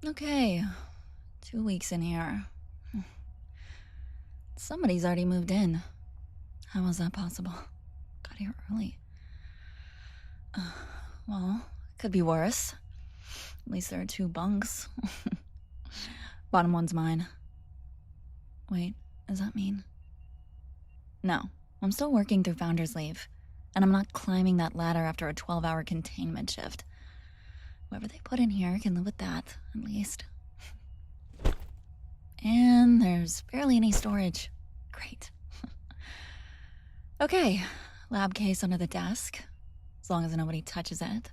Okay, 2 weeks in here. Somebody's already moved in. How is that possible? Got here early. Well, could be worse. At least there are 2 bunks. Bottom one's mine. Wait, does that mean? No, I'm still working through Founder's Leave, and I'm not climbing that ladder after a 12-hour containment shift. Whoever they put in here can live with that, at least. And there's barely any storage. Great. Okay, lab case under the desk. As long as nobody touches it.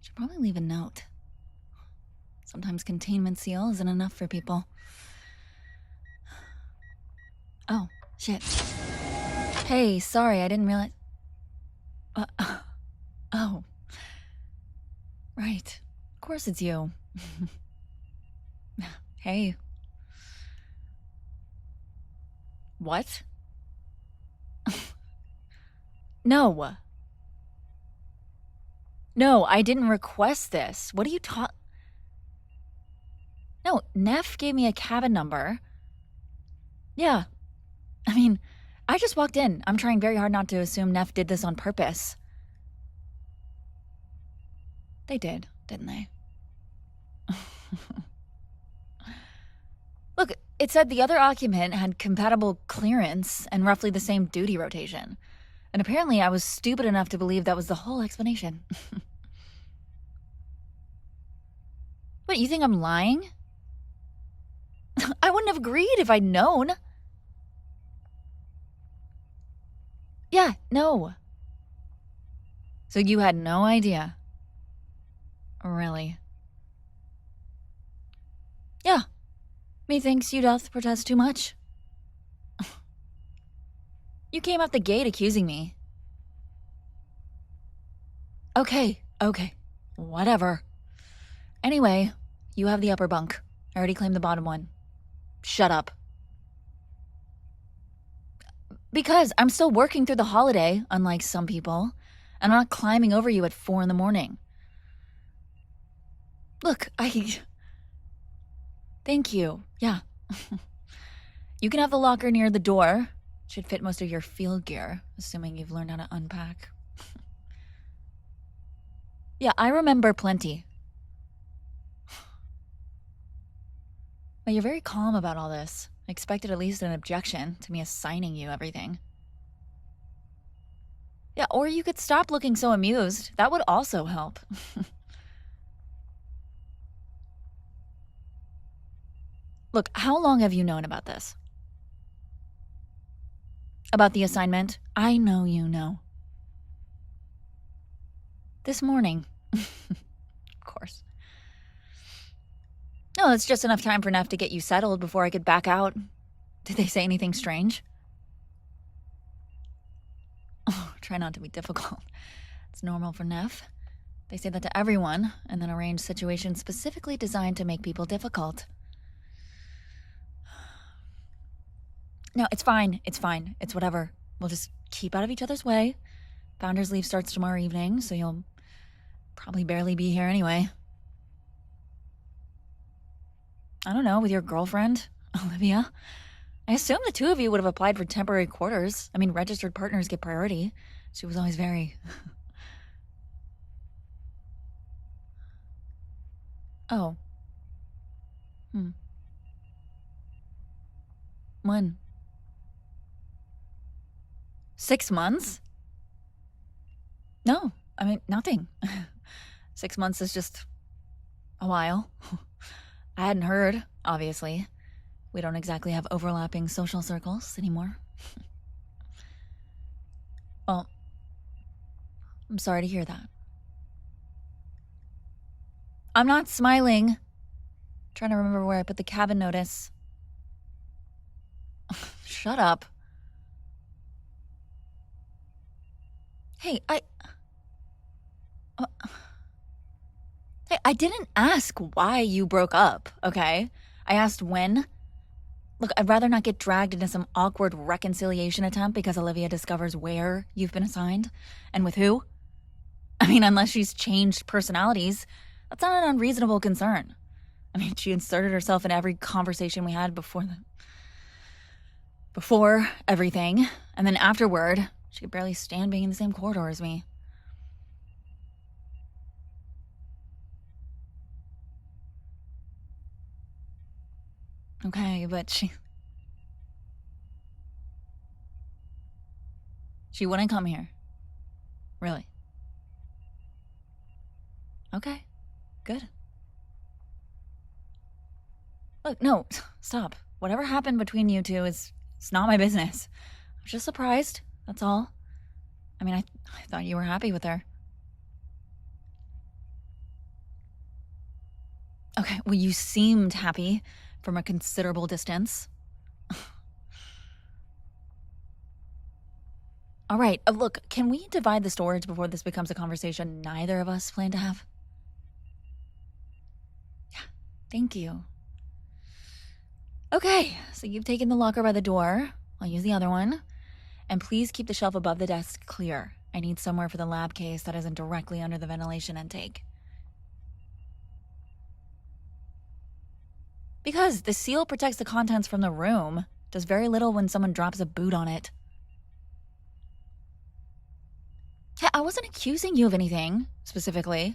Should probably leave a note. Sometimes containment seal isn't enough for people. Oh, shit. Hey, sorry, I didn't realize... Oh. Right. Of course it's you. Hey. What? No. No, I didn't request this. What are you No, Neff gave me a cabin number. Yeah. I mean, I just walked in. I'm trying very hard not to assume Neff did this on purpose. They did, didn't they? Look, it said the other occupant had compatible clearance and roughly the same duty rotation. And apparently I was stupid enough to believe that was the whole explanation. What, you think I'm lying? I wouldn't have agreed if I'd known. Yeah, no. So you had no idea? Really? Yeah. Methinks you doth protest too much. You came out the gate accusing me. Okay. Whatever. Anyway, you have the upper bunk. I already claimed the bottom one. Shut up. Because I'm still working through the holiday, unlike some people, and I'm not climbing over you at 4 a.m. Look, Thank you. Yeah. You can have the locker near the door. Should fit most of your field gear, assuming you've learned how to unpack. Yeah, I remember plenty. But you're very calm about all this. I expected at least an objection to me assigning you everything. Yeah, or you could stop looking so amused. That would also help. Look, how long have you known about this? About the assignment? I know you know. This morning. Of course. No, it's just enough time for Neff to get you settled before I could back out. Did they say anything strange? Oh, try not to be difficult. It's normal for Neff. They say that to everyone, and then arrange situations specifically designed to make people difficult. No, it's fine. It's whatever. We'll just keep out of each other's way. Founder's Leave starts tomorrow evening, so you'll probably barely be here anyway. I don't know, with your girlfriend, Olivia. I assume the 2 of you would have applied for temporary quarters. I mean, registered partners get priority. She was always very... Oh. When? 6 months? No, I mean, nothing. 6 months is just a while. I hadn't heard, obviously. We don't exactly have overlapping social circles anymore. Well, I'm sorry to hear that. I'm not smiling. Trying to remember where I put the cabin notice. Shut up. Hey, I didn't ask why you broke up, okay? I asked when. Look, I'd rather not get dragged into some awkward reconciliation attempt because Olivia discovers where you've been assigned and with who. I mean, unless she's changed personalities, that's not an unreasonable concern. I mean, she inserted herself in every conversation we had before everything, and then afterward, she could barely stand being in the same corridor as me. Okay, but she wouldn't come here. Really? Okay, good. Look, no, stop. Whatever happened between you two it's not my business. I was just surprised, that's all. I mean, I thought you were happy with her. Okay, well, you seemed happy from a considerable distance. All right, look, can we divide the storage before this becomes a conversation neither of us plan to have? Yeah, thank you. Okay, so you've taken the locker by the door. I'll use the other one. And please keep the shelf above the desk clear. I need somewhere for the lab case that isn't directly under the ventilation intake. Because the seal protects the contents from the room. Does very little when someone drops a boot on it. Hey, I wasn't accusing you of anything, specifically.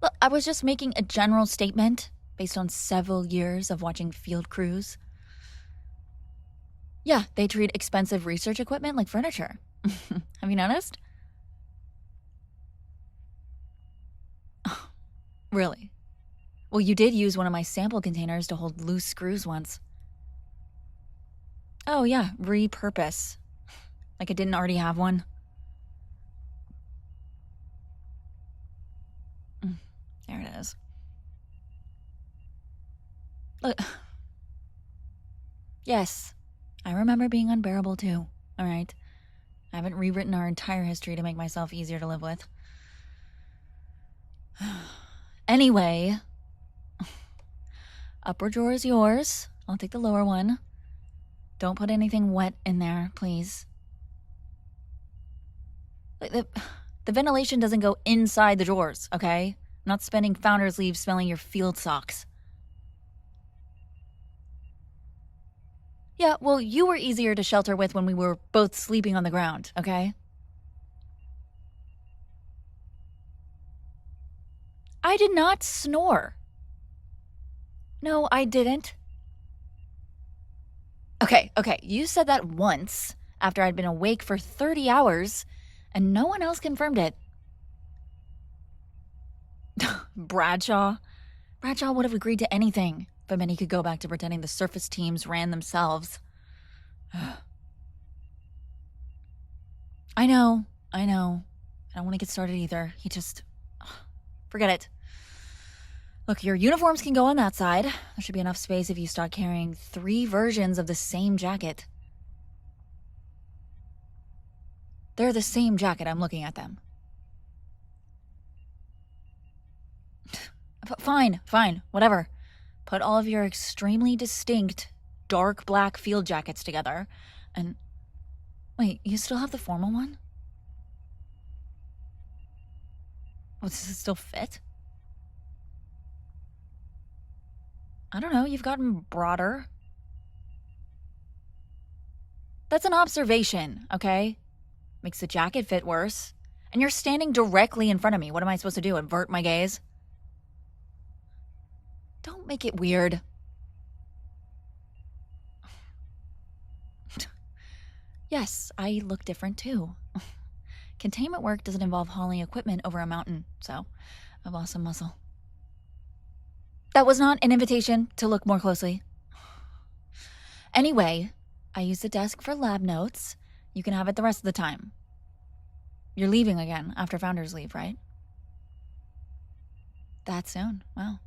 Look, I was just making a general statement based on several years of watching field crews. Yeah, they treat expensive research equipment like furniture. Have you noticed? Oh, really? Well, you did use one of my sample containers to hold loose screws once. Oh, yeah, repurpose. Like it didn't already have one. There it is. Look. Yes, I remember being unbearable too, all right? I haven't rewritten our entire history to make myself easier to live with. Anyway, upper drawer is yours. I'll take the lower one. Don't put anything wet in there, please. The ventilation doesn't go inside the drawers, okay? I'm not spending founder's leave smelling your field socks. Yeah, well, you were easier to shelter with when we were both sleeping on the ground, okay? I did not snore. No, I didn't. Okay, you said that once after I'd been awake for 30 hours, and no one else confirmed it. Bradshaw would have agreed to anything, but then he could go back to pretending the surface teams ran themselves. I know. I don't want to get started either. He just... forget it. Look, your uniforms can go on that side. There should be enough space if you start carrying 3 versions of the same jacket. They're the same jacket. I'm looking at them. Fine, whatever. Put all of your extremely distinct, dark black field jackets together, and... Wait, you still have the formal one? Oh, does it still fit? I don't know, you've gotten broader. That's an observation, okay? Makes the jacket fit worse. And you're standing directly in front of me. What am I supposed to do, avert my gaze? Don't make it weird. Yes, I look different too. Containment work doesn't involve hauling equipment over a mountain, so I've lost some muscle. That was not an invitation to look more closely. Anyway, I use the desk for lab notes. You can have it the rest of the time. You're leaving again after founder's leave, right? That soon? Wow.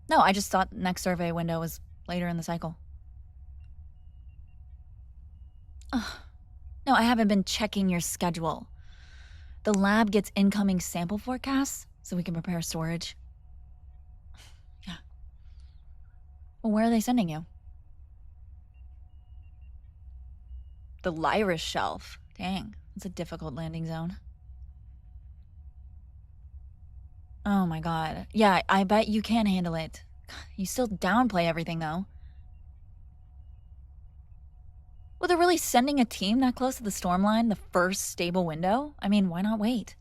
No, I just thought next survey window was later in the cycle. No, I haven't been checking your schedule. The lab gets incoming sample forecasts so we can prepare storage. Yeah. Well, where are they sending you? The Lyris shelf. Dang, that's a difficult landing zone. Oh my god. Yeah, I bet you can handle it. You still downplay everything, though. Well, they're really sending a team that close to the storm line, the first stable window? I mean, why not wait?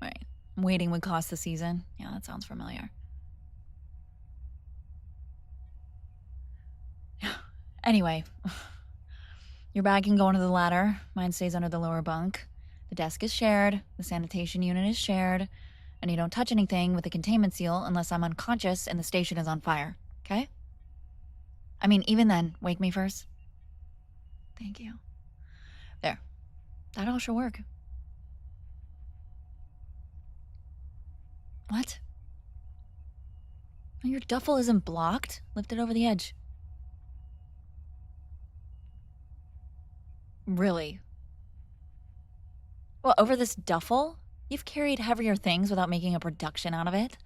Right. Waiting would cost the season. Yeah, that sounds familiar. Anyway, your bag can go under the ladder. Mine stays under the lower bunk. The desk is shared. The sanitation unit is shared. And you don't touch anything with the containment seal unless I'm unconscious and the station is on fire. Okay? I mean, even then, wake me first. Thank you. There. That all should work. What? Your duffel isn't blocked. Lift it over the edge. Really? Well, over this duffel? You've carried heavier things without making a production out of it.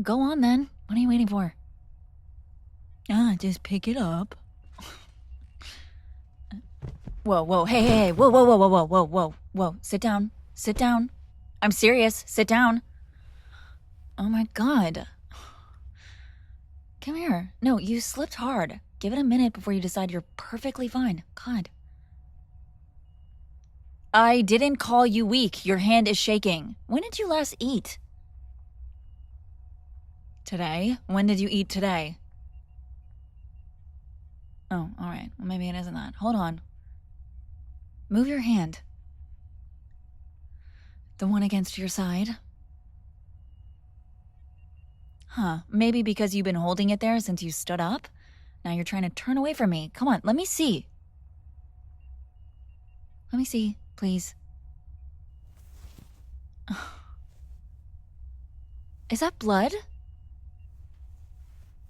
Go on, then. What are you waiting for? Just pick it up. Whoa, hey, whoa. Sit down. I'm serious. Sit down. Oh my god. Come here. No, you slipped hard. Give it a minute before you decide you're perfectly fine. God. I didn't call you weak. Your hand is shaking. When did you last eat? Today? When did you eat today? Oh, alright. Well, maybe it isn't that. Hold on. Move your hand. The one against your side. Huh. Maybe because you've been holding it there since you stood up? Now you're trying to turn away from me. Come on, let me see. Let me see, please. Is that blood?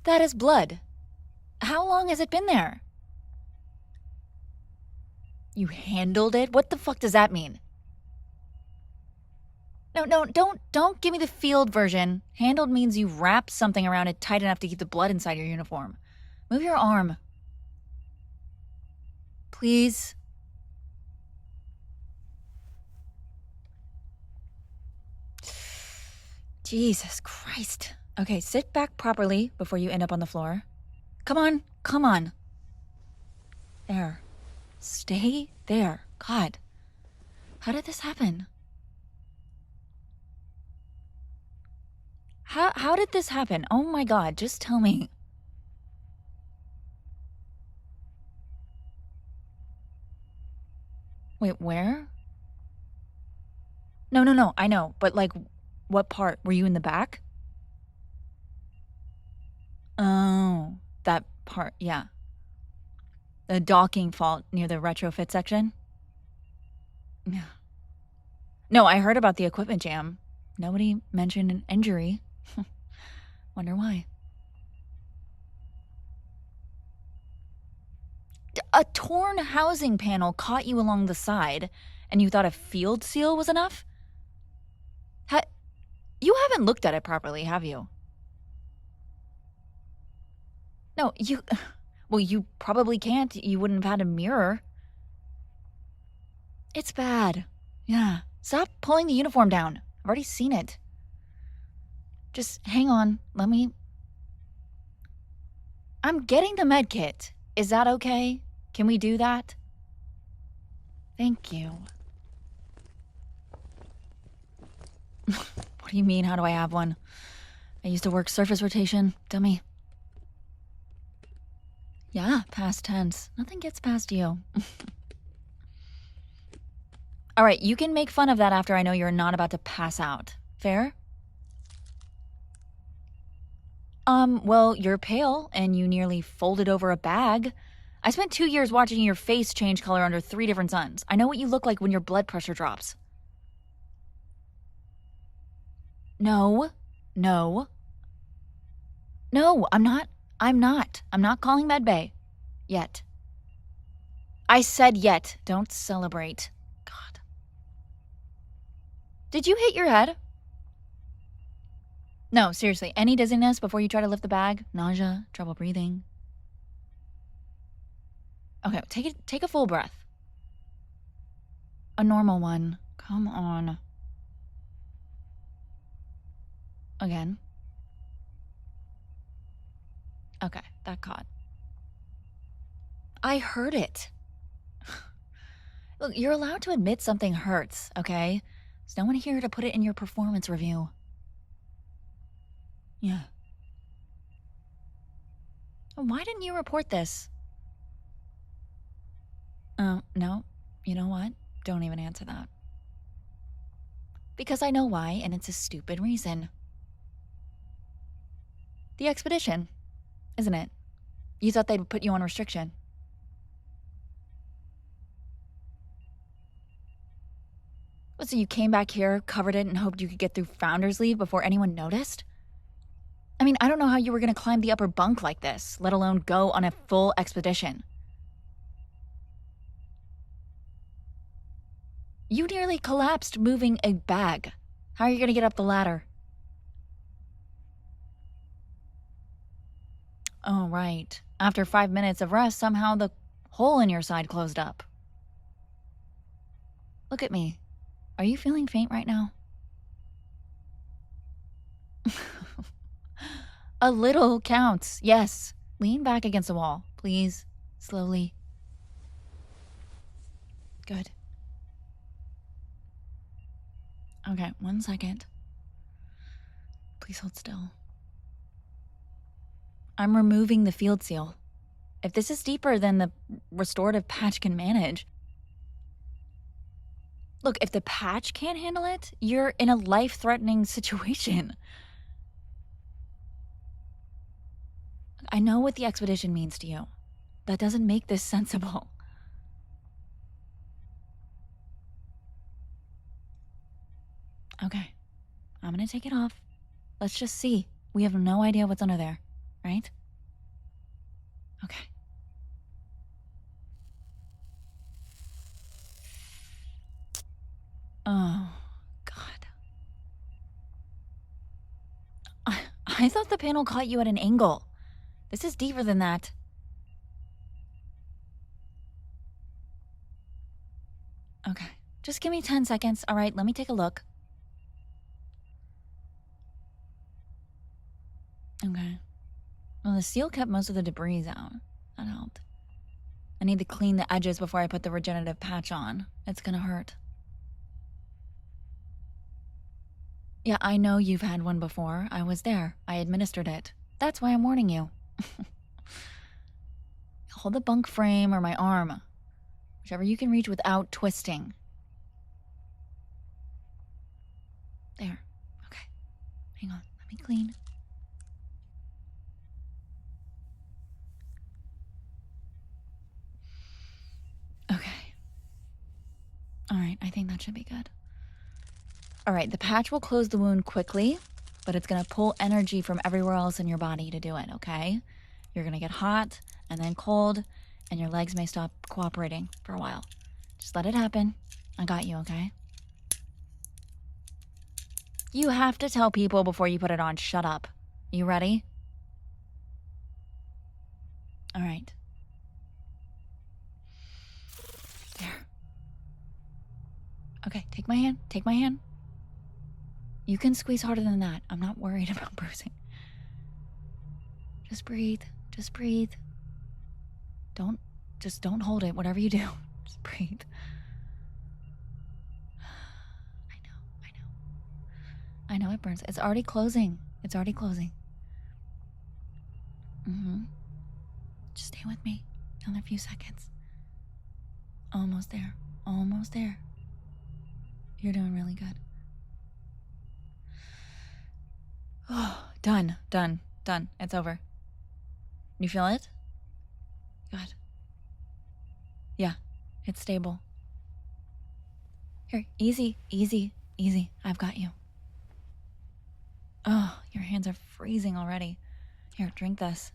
That is blood. How long has it been there? You handled it? What the fuck does that mean? No, don't give me the field version. Handled means you wrapped something around it tight enough to keep the blood inside your uniform. Move your arm. Please. Jesus Christ. Okay, sit back properly before you end up on the floor. Come on. There. Stay there. God. How did this happen? How did this happen? Oh my god, just tell me. Wait, where? No, I know. But, like, what part? Were you in the back? Oh, that part, yeah. The docking fault near the retrofit section? Yeah. No, I heard about the equipment jam. Nobody mentioned an injury. Wonder why. A torn housing panel caught you along the side, and you thought a field seal was enough? You haven't looked at it properly, have you? No, well, you probably can't. You wouldn't have had a mirror. It's bad. Yeah. Stop pulling the uniform down. I've already seen it. Just hang on. I'm getting the med kit. Is that okay? Can we do that? Thank you. What do you mean, how do I have one? I used to work surface rotation, dummy. Yeah, past tense. Nothing gets past you. Alright, you can make fun of that after I know you're not about to pass out. Fair? Well, you're pale, and you nearly folded over a bag. I spent 2 years watching your face change color under 3 different suns. I know what you look like when your blood pressure drops. No, I'm not. I'm not calling medbay. Yet. I said yet. Don't celebrate. God. Did you hit your head? No, seriously. Any dizziness before you try to lift the bag? Nausea? Trouble breathing? Okay, take a full breath. A normal one. Come on. Again. Okay, that caught. I heard it. Look, you're allowed to admit something hurts, okay? There's no one here to put it in your performance review. Yeah. Why didn't you report this? Oh, no. You know what? Don't even answer that. Because I know why, and it's a stupid reason. The expedition, isn't it? You thought they'd put you on restriction. So you came back here, covered it, and hoped you could get through Founder's Leave before anyone noticed? I mean, I don't know how you were going to climb the upper bunk like this, let alone go on a full expedition. You nearly collapsed moving a bag. How are you going to get up the ladder? Oh, right. After 5 minutes of rest, somehow the hole in your side closed up. Look at me. Are you feeling faint right now? A little counts, yes. Lean back against the wall, please. Slowly. Good. Okay, 1 second. Please hold still. I'm removing the field seal. If this is deeper than the restorative patch can manage... Look, if the patch can't handle it, you're in a life-threatening situation. I know what the expedition means to you. That doesn't make this sensible. Okay. I'm gonna take it off. Let's just see. We have no idea what's under there, right? Okay. Oh, God. I thought the panel caught you at an angle. This is deeper than that. Okay. Just give me 10 seconds. All right, let me take a look. Okay. Well, the seal kept most of the debris out. That helped. I need to clean the edges before I put the regenerative patch on. It's gonna hurt. Yeah, I know you've had one before. I was there. I administered it. That's why I'm warning you. Hold the bunk frame or my arm. Whichever you can reach without twisting. There. Okay. Hang on. Let me clean. Okay. Alright, I think that should be good. Alright, the patch will close the wound quickly, but it's gonna pull energy from everywhere else in your body to do it, okay? You're gonna get hot, and then cold, and your legs may stop cooperating for a while. Just let it happen. I got you, okay? You have to tell people before you put it on. Shut up. You ready? Alright. There. Okay, take my hand. Take my hand. You can squeeze harder than that. I'm not worried about bruising. Just breathe. Just breathe. Just don't hold it. Whatever you do, just breathe. I know it burns. It's already closing. It's already closing. Just stay with me. Another few seconds. Almost there. Almost there. You're doing really good. Oh, done. Done. Done. It's over. You feel it? Good. Yeah, it's stable. Here, easy, easy, easy. I've got you. Oh, your hands are freezing already. Here, drink this.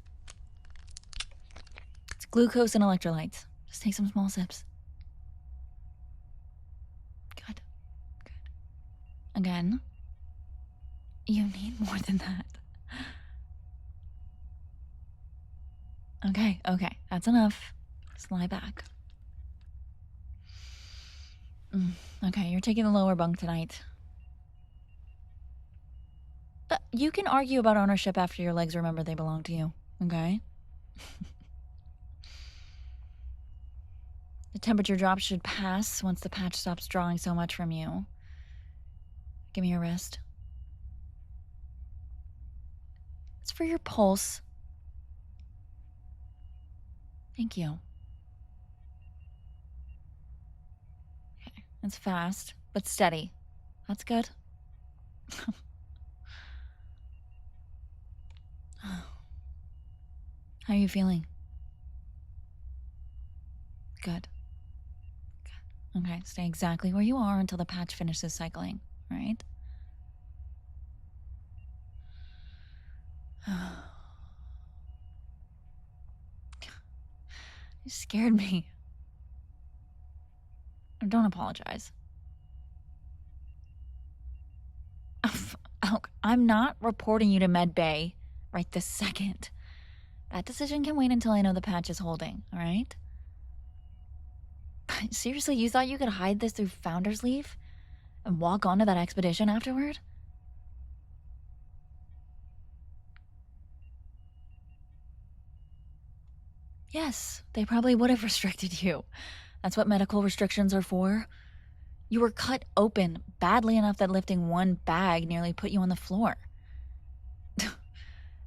It's glucose and electrolytes. Just take some small sips. Good. Good. Again. You need more than that. Okay, okay. That's enough. Just lie back. Okay, you're taking the lower bunk tonight. You can argue about ownership after your legs remember they belong to you, okay? The temperature drop should pass once the patch stops drawing so much from you. Give me your wrist. It's for your pulse. Thank you. Okay, it's fast, but steady. That's good. How are you feeling? Good. Okay, stay exactly where you are until the patch finishes cycling, right? You scared me. Don't apologize. I'm not reporting you to Med Bay right this second. That decision can wait until I know the patch is holding, all right? Seriously, you thought you could hide this through Founder's Leave? And walk onto that expedition afterward? Yes, they probably would have restricted you. That's what medical restrictions are for. You were cut open badly enough that lifting one bag nearly put you on the floor.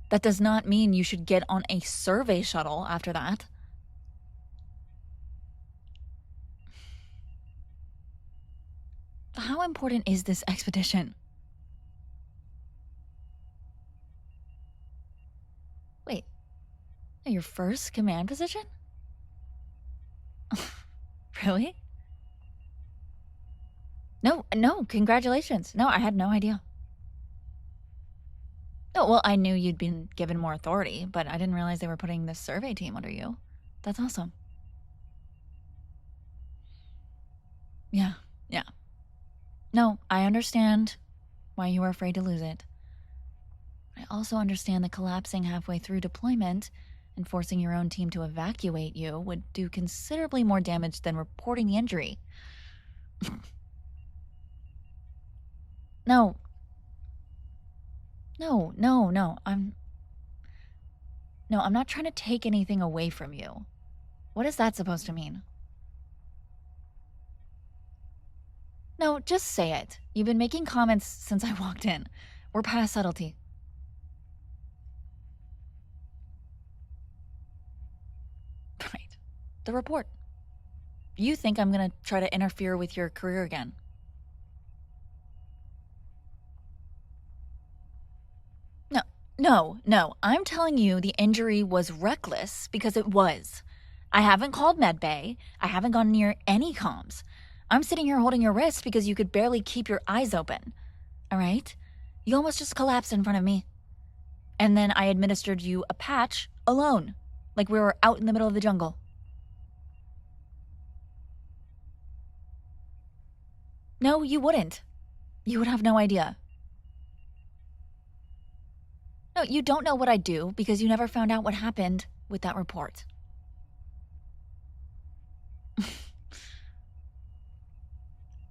That does not mean you should get on a survey shuttle after that. How important is this expedition? Wait, your first command position? Really? No, congratulations. No, I had no idea. No, well, I knew you'd been given more authority, but I didn't realize they were putting this survey team under you. That's awesome. Yeah. No, I understand why you were afraid to lose it. I also understand that collapsing halfway through deployment and forcing your own team to evacuate you would do considerably more damage than reporting the injury. No. I'm not trying to take anything away from you. What is that supposed to mean? No, just say it. You've been making comments since I walked in. We're past subtlety. Right. The report. You think I'm gonna try to interfere with your career again. No. I'm telling you the injury was reckless because it was. I haven't called Med Bay. I haven't gone near any comms. I'm sitting here holding your wrist because you could barely keep your eyes open. All right? You almost just collapsed in front of me. And then I administered you a patch alone, like we were out in the middle of the jungle. No, you wouldn't. You would have no idea. No, you don't know what I do because you never found out what happened with that report.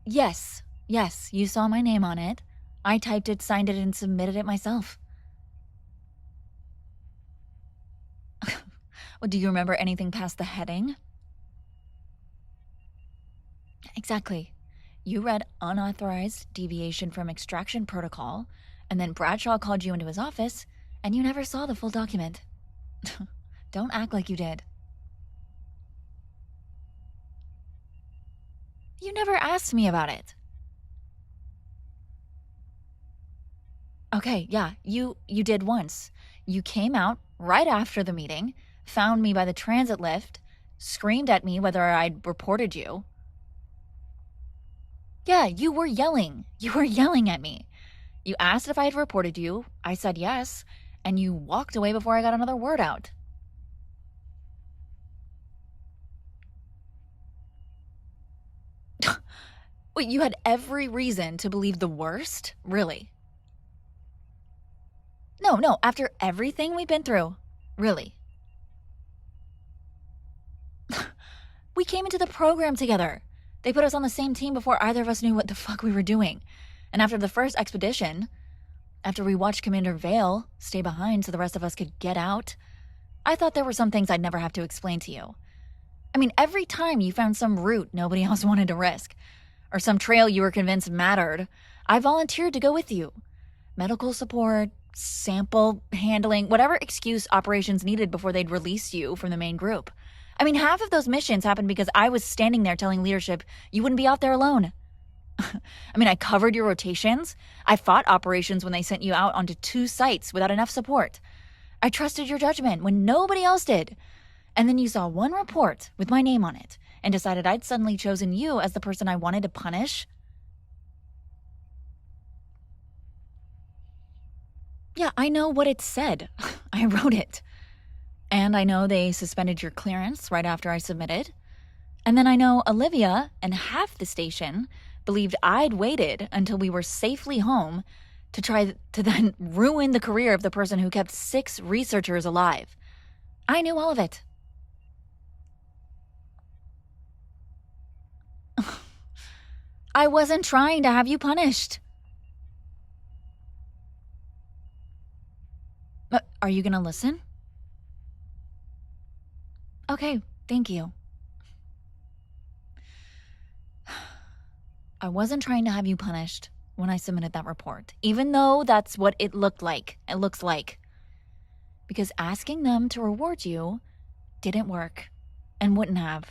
Yes, you saw my name on it. I typed it, signed it, and submitted it myself. Well, do you remember anything past the heading? Exactly. You read unauthorized deviation from extraction protocol, and then Bradshaw called you into his office, and you never saw the full document. Don't act like you did. You never asked me about it. Okay, yeah, you did once. You came out right after the meeting, found me by the transit lift, screamed at me whether I'd reported you. Yeah, you were yelling. You were yelling at me. You asked if I had reported you. I said yes, and you walked away before I got another word out. Wait, you had every reason to believe the worst? Really? No, after everything we've been through. Really? We came into the program together. They put us on the same team before either of us knew what the fuck we were doing. And after the first expedition, after we watched Commander Vale stay behind so the rest of us could get out, I thought there were some things I'd never have to explain to you. I mean, every time you found some route nobody else wanted to risk, or some trail you were convinced mattered, I volunteered to go with you. Medical support, sample handling, whatever excuse operations needed before they'd release you from the main group. I mean, half of those missions happened because I was standing there telling leadership you wouldn't be out there alone. I mean, I covered your rotations. I fought operations when they sent you out onto 2 sites without enough support. I trusted your judgment when nobody else did. And then you saw one report with my name on it and decided I'd suddenly chosen you as the person I wanted to punish. Yeah, I know what it said. I wrote it. And I know they suspended your clearance right after I submitted. And then I know Olivia and half the station believed I'd waited until we were safely home to try to then ruin the career of the person who kept 6 researchers alive. I knew all of it. I wasn't trying to have you punished. Are you gonna listen? Okay, thank you. I wasn't trying to have you punished when I submitted that report, even though that's what it looks like. Because asking them to reward you didn't work and wouldn't have.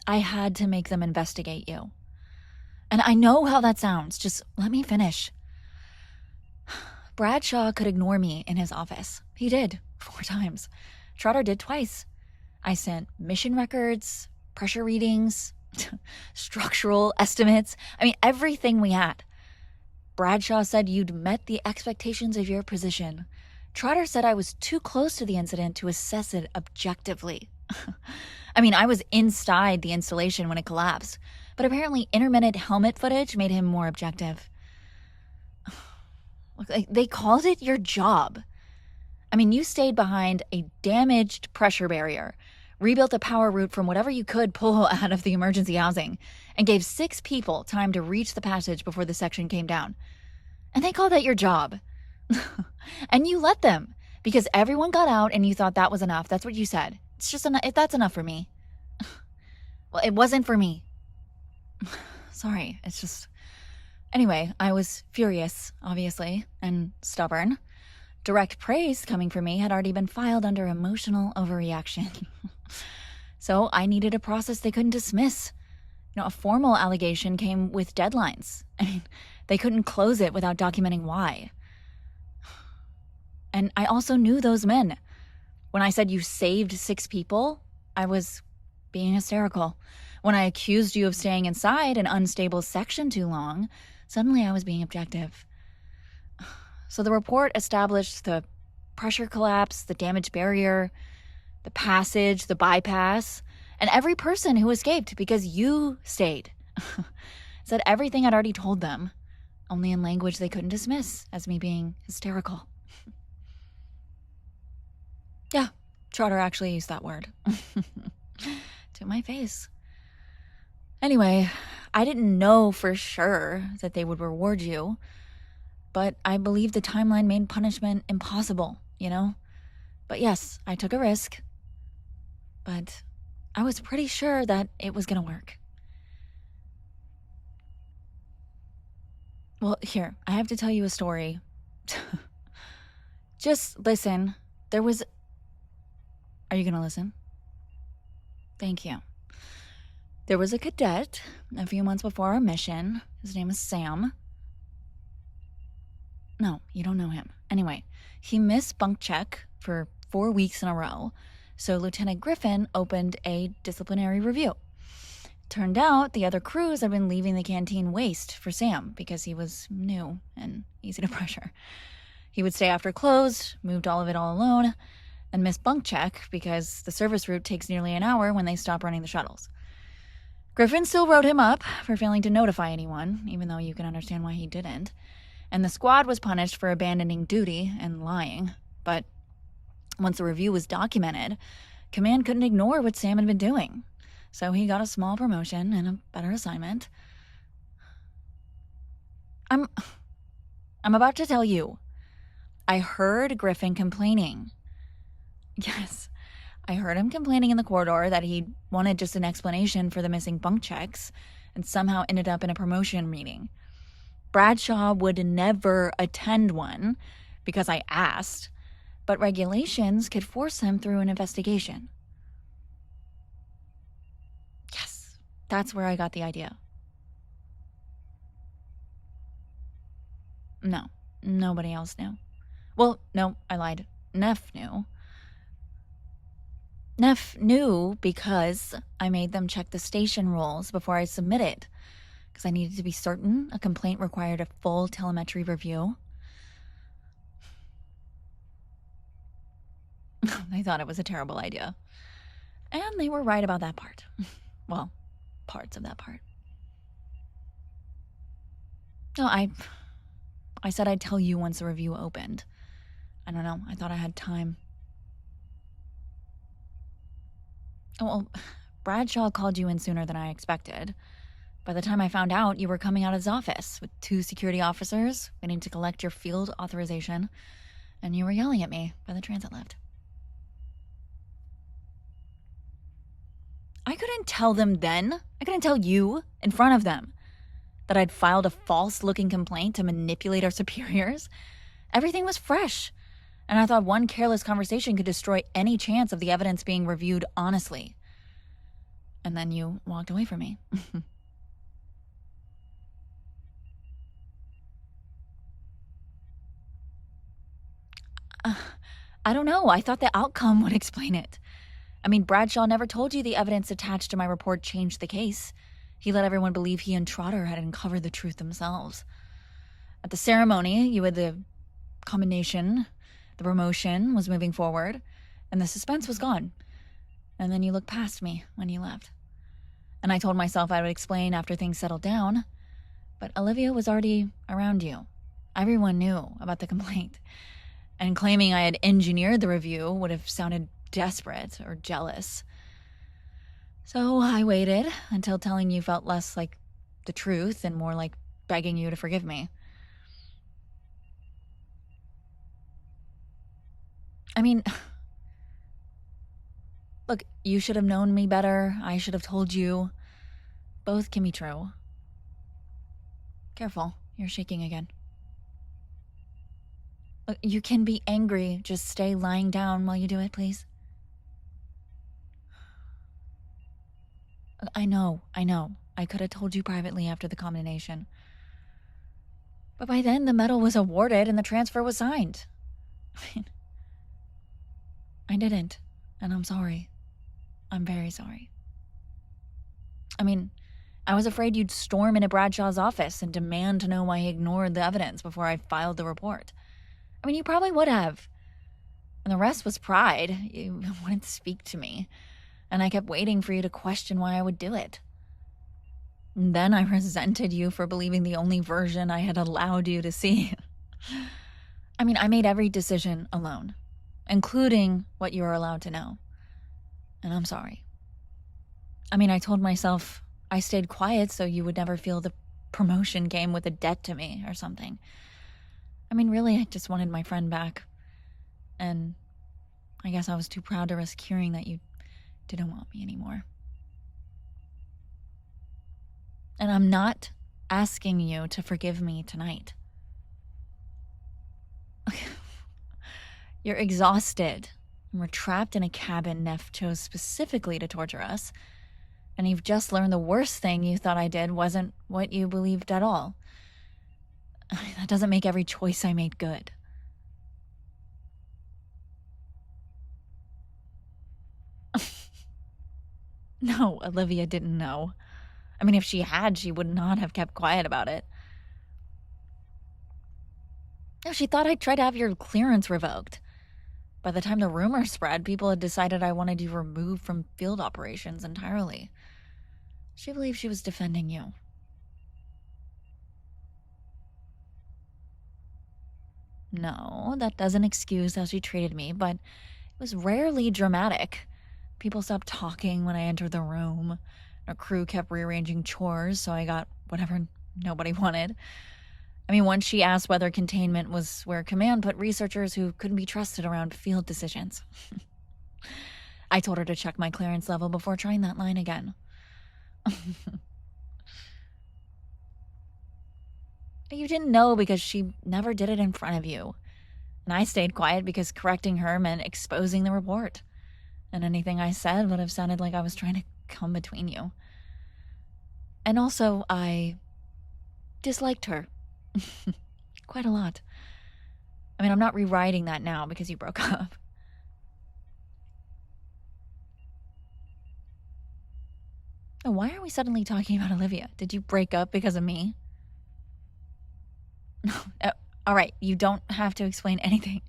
I had to make them investigate you. And I know how that sounds. Just let me finish. Bradshaw could ignore me in his office. He did 4 times. Trotter did twice. I sent mission records, pressure readings, structural estimates. I mean, everything we had. Bradshaw said you'd met the expectations of your position. Trotter said I was too close to the incident to assess it objectively. I mean, I was inside the installation when it collapsed, but apparently intermittent helmet footage made him more objective. They called it your job. I mean, you stayed behind a damaged pressure barrier, rebuilt a power route from whatever you could pull out of the emergency housing, and gave 6 people time to reach the passage before the section came down. And they called that your job. And you let them, because everyone got out and you thought that was enough. That's what you said. It's just enough. That's enough for me. Well, it wasn't for me. Sorry, it's just... Anyway, I was furious, obviously, and stubborn. Direct praise coming from me had already been filed under emotional overreaction. So I needed a process they couldn't dismiss. A formal allegation came with deadlines. I mean, they couldn't close it without documenting why. And I also knew those men. When I said you saved 6 people, I was being hysterical. When I accused you of staying inside an unstable section too long, suddenly I was being objective. So the report established the pressure collapse, the damaged barrier, the passage, the bypass, and every person who escaped because you stayed. Said everything I'd already told them, only in language they couldn't dismiss as me being hysterical. Yeah, Trotter actually used that word. To my face. Anyway, I didn't know for sure that they would reward you, but I believe the timeline made punishment impossible, But yes, I took a risk. But I was pretty sure that it was going to work. Well, here, I have to tell you a story. Just listen. Are you going to listen? Thank you. There was a cadet a few months before our mission. His name is Sam. No, you don't know him. Anyway, he missed bunk check for 4 weeks in a row, so Lieutenant Griffin opened a disciplinary review. Turned out the other crews had been leaving the canteen waste for Sam because he was new and easy to pressure. He would stay after closed, moved all of it all alone, and missed bunk check because the service route takes nearly an hour when they stop running the shuttles. Griffin still wrote him up for failing to notify anyone, even though you can understand why he didn't. And the squad was punished for abandoning duty and lying. But once the review was documented, command couldn't ignore what Sam had been doing. So he got a small promotion and a better assignment. I'm about to tell you. I heard Griffin complaining. Yes, I heard him complaining in the corridor that he wanted just an explanation for the missing bunk checks and somehow ended up in a promotion meeting. Bradshaw would never attend one because I asked, but regulations could force him through an investigation. Yes, that's where I got the idea. No, nobody else knew. Well, no, I lied. Neff knew. Neff knew because I made them check the station rules before I submitted, because I needed to be certain a complaint required a full telemetry review. They thought it was a terrible idea. And they were right about that part. Well, parts of that part. No, I said I'd tell you once the review opened. I don't know, I thought I had time. Oh, well, Bradshaw called you in sooner than I expected. By the time I found out, you were coming out of his office with 2 security officers waiting to collect your field authorization, and you were yelling at me by the transit lift. I couldn't tell them then. I couldn't tell you in front of them that I'd filed a false-looking complaint to manipulate our superiors. Everything was fresh, and I thought one careless conversation could destroy any chance of the evidence being reviewed honestly. And then you walked away from me. I don't know. I thought the outcome would explain it. I mean, Bradshaw never told you the evidence attached to my report changed the case. He let everyone believe he and Trotter had uncovered the truth themselves. At the ceremony, you had the combination, the promotion was moving forward, and the suspense was gone. And then you looked past me when you left. And I told myself I would explain after things settled down, but Olivia was already around you. Everyone knew about the complaint. And claiming I had engineered the review would have sounded desperate or jealous. So I waited until telling you felt less like the truth and more like begging you to forgive me. I mean, look, you should have known me better. I should have told you. Both can be true. Careful, you're shaking again. Look, you can be angry. Just stay lying down while you do it, please. I know. I could have told you privately after the combination. But by then, the medal was awarded and the transfer was signed. I didn't, and I'm sorry. I'm very sorry. I mean, I was afraid you'd storm into Bradshaw's office and demand to know why he ignored the evidence before I filed the report. I mean, you probably would have. And the rest was pride. You wouldn't speak to me. And I kept waiting for you to question why I would do it. And then I resented you for believing the only version I had allowed you to see. I mean, I made every decision alone, including what you were allowed to know. And I'm sorry. I mean, I told myself I stayed quiet so you would never feel the promotion came with a debt to me or something. I mean, really, I just wanted my friend back. And I guess I was too proud to risk hearing that you didn't want me anymore. And I'm not asking you to forgive me tonight. You're exhausted. And we're trapped in a cabin Neff chose specifically to torture us. And you've just learned the worst thing you thought I did wasn't what you believed at all. That doesn't make every choice I made good. No, Olivia didn't know. I mean, if she had, she would not have kept quiet about it. No, she thought I'd try to have your clearance revoked. By the time the rumor spread, people had decided I wanted you removed from field operations entirely. She believed she was defending you. No, that doesn't excuse how she treated me, but it was rarely dramatic. People stopped talking when I entered the room. Our crew kept rearranging chores, so I got whatever nobody wanted. I mean, once she asked whether containment was where command put researchers who couldn't be trusted around field decisions. I told her to check my clearance level before trying that line again. You didn't know because she never did it in front of you. And I stayed quiet because correcting her meant exposing the report. And anything I said would have sounded like I was trying to come between you. And also, I disliked her. Quite a lot. I mean, I'm not rewriting that now because you broke up. Oh, why are we suddenly talking about Olivia? Did you break up because of me? All right, you don't have to explain anything.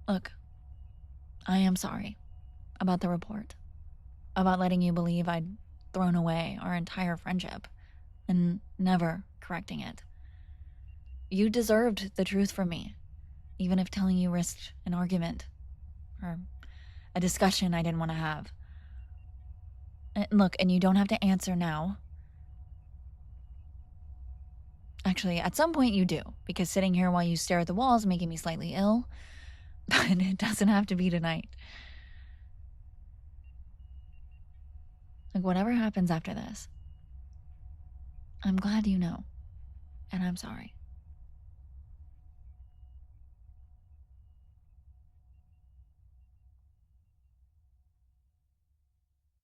Look, I am sorry about the report, about letting you believe I'd thrown away our entire friendship and never correcting it. You deserved the truth from me, even if telling you risked an argument or a discussion I didn't want to have. And look, and you don't have to answer now. Actually, at some point you do, because sitting here while you stare at the wall is making me slightly ill. But it doesn't have to be tonight. Like, whatever happens after this, I'm glad you know, and I'm sorry.